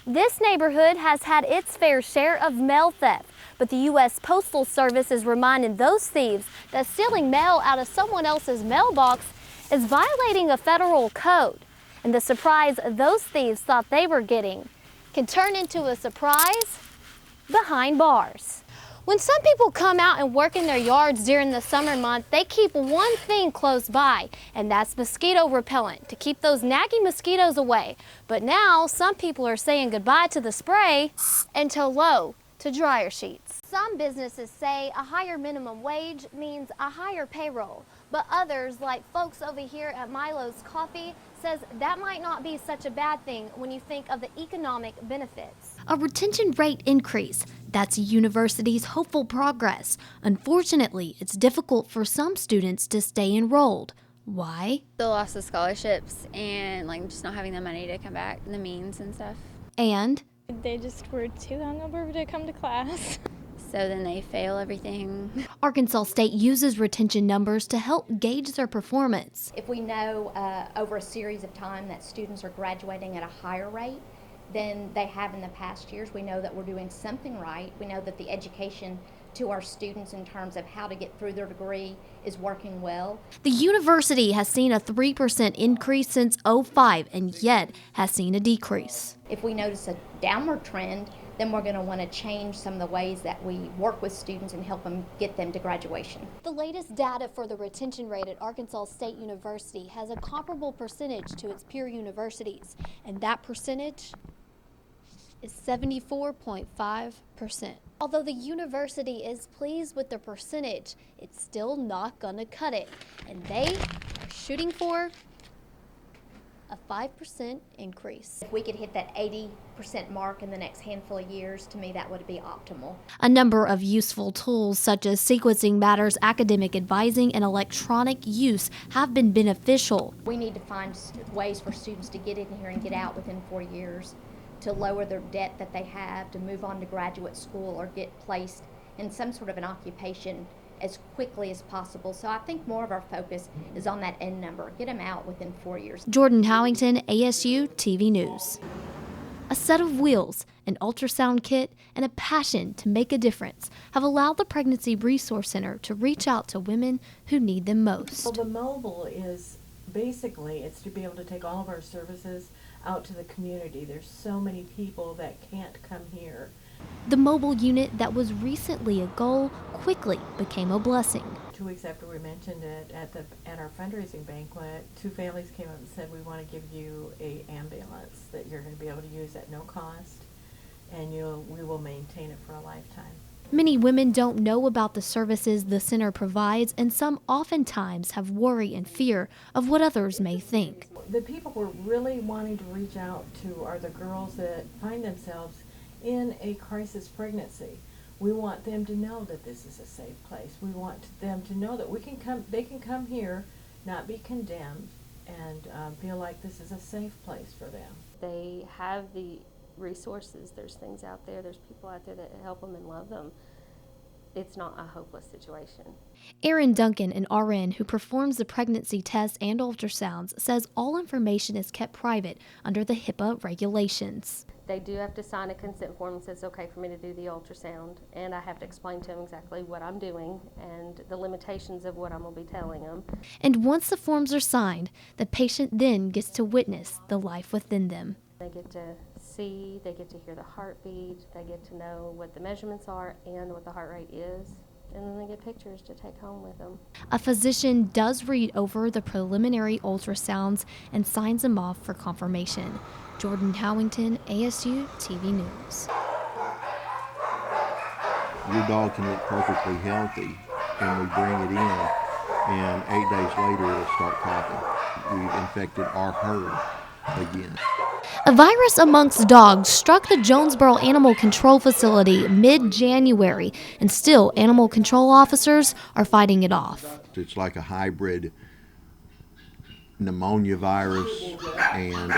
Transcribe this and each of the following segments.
This neighborhood has had its fair share of mail theft, but the U.S. Postal Service is reminding those thieves that stealing mail out of someone else's mailbox is violating a federal code. And the surprise those thieves thought they were getting can turn into a surprise behind bars. When some people come out and work in their yards during the summer month, they keep one thing close by, and that's mosquito repellent to keep those nagging mosquitoes away. But now some people are saying goodbye to the spray and hello to dryer sheets. Some businesses say a higher minimum wage means a higher payroll, but others, like folks over here at Milo's Coffee, says that might not be such a bad thing when you think of the economic benefits. A retention rate increase, that's a university's hopeful progress. Unfortunately, it's difficult for some students to stay enrolled. Why? The loss of scholarships and just not having the money to come back, the means and stuff. And they just were too hungover to come to class. So then they fail everything. Arkansas State uses retention numbers to help gauge their performance. If we know over a series of time that students are graduating at a higher rate than they have in the past years, we know that we're doing something right. We know that the education to our students in terms of how to get through their degree is working well. The university has seen a 3% increase since '05 and yet has seen a decrease. If we notice a downward trend, then we're going to want to change some of the ways that we work with students and help them get them to graduation. The latest data for the retention rate at Arkansas State University has a comparable percentage to its peer universities, and that percentage is 74.5%. Although the university is pleased with the percentage, it's still not gonna cut it, and they are shooting for a 5% increase. If we could hit that 80% mark in the next handful of years, to me that would be optimal. A number of useful tools such as sequencing matters, academic advising, and electronic use have been beneficial. We need to find ways for students to get in here and get out within 4 years, to lower their debt that they have, to move on to graduate school or get placed in some sort of an occupation as quickly as possible. So I think more of our focus is on that end number. Get them out within 4 years. Jordan Howington, ASU TV News. A set of wheels, an ultrasound kit, and a passion to make a difference have allowed the Pregnancy Resource Center to reach out to women who need them most. Well, the mobile is basically, it's to be able to take all of our services out to the community. There's so many people that can't come here. The mobile unit that was recently a goal quickly became a blessing. 2 weeks after we mentioned it at our fundraising banquet, 2 families came up and said, we want to give you an ambulance that you're going to be able to use at no cost, and we will maintain it for a lifetime. Many women don't know about the services the center provides, and some oftentimes have worry and fear of what others may think. The people we're really wanting to reach out to are the girls that find themselves in a crisis pregnancy. We want them to know that this is a safe place. We want them to know that they can come here, not be condemned, and feel like this is a safe place for them. They have the resources. There's things out there. There's people out there that help them and love them. It's not a hopeless situation. Erin Duncan, an RN who performs the pregnancy tests and ultrasounds, says all information is kept private under the HIPAA regulations. They do have to sign a consent form that says it's okay for me to do the ultrasound, and I have to explain to them exactly what I'm doing and the limitations of what I'm going to be telling them. And once the forms are signed, the patient then gets to witness the life within them. They get to see, they get to hear the heartbeat, they get to know what the measurements are and what the heart rate is, and then they get pictures to take home with them. A physician does read over the preliminary ultrasounds and signs them off for confirmation. Jordan Howington, ASU TV News. Your dog can look perfectly healthy, and we bring it in, and 8 days later it'll start coughing. We've infected our herd again. A virus amongst dogs struck the Jonesboro Animal Control Facility mid-January, and still animal control officers are fighting it off. It's like a hybrid pneumonia virus, and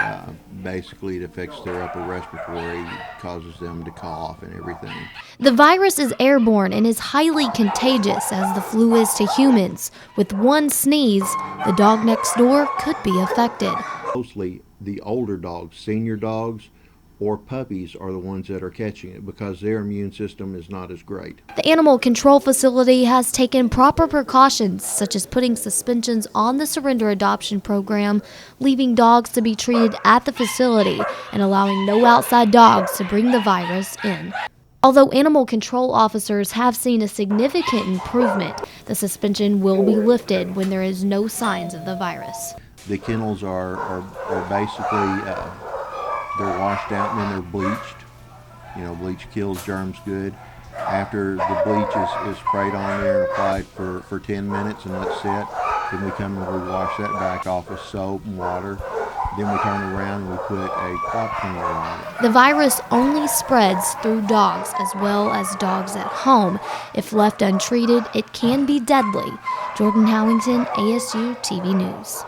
basically it affects their upper respiratory, causes them to cough and everything. The virus is airborne and is highly contagious, as the flu is to humans. With one sneeze, the dog next door could be affected. Mostly the older dogs, senior dogs, or puppies are the ones that are catching it because their immune system is not as great. The animal control facility has taken proper precautions, such as putting suspensions on the surrender adoption program, leaving dogs to be treated at the facility, and allowing no outside dogs to bring the virus in. Although animal control officers have seen a significant improvement, the suspension will be lifted when there is no signs of the virus. The kennels are basically they're washed out and then they're bleached. You know, bleach kills germs good. After the bleach is sprayed on there and applied for 10 minutes and let sit, then we come and we wash that back off with soap and water. Then we turn around and we put a crop cleaner on it. The virus only spreads through dogs as well as dogs at home. If left untreated, it can be deadly. Jordan Howington, ASU TV News.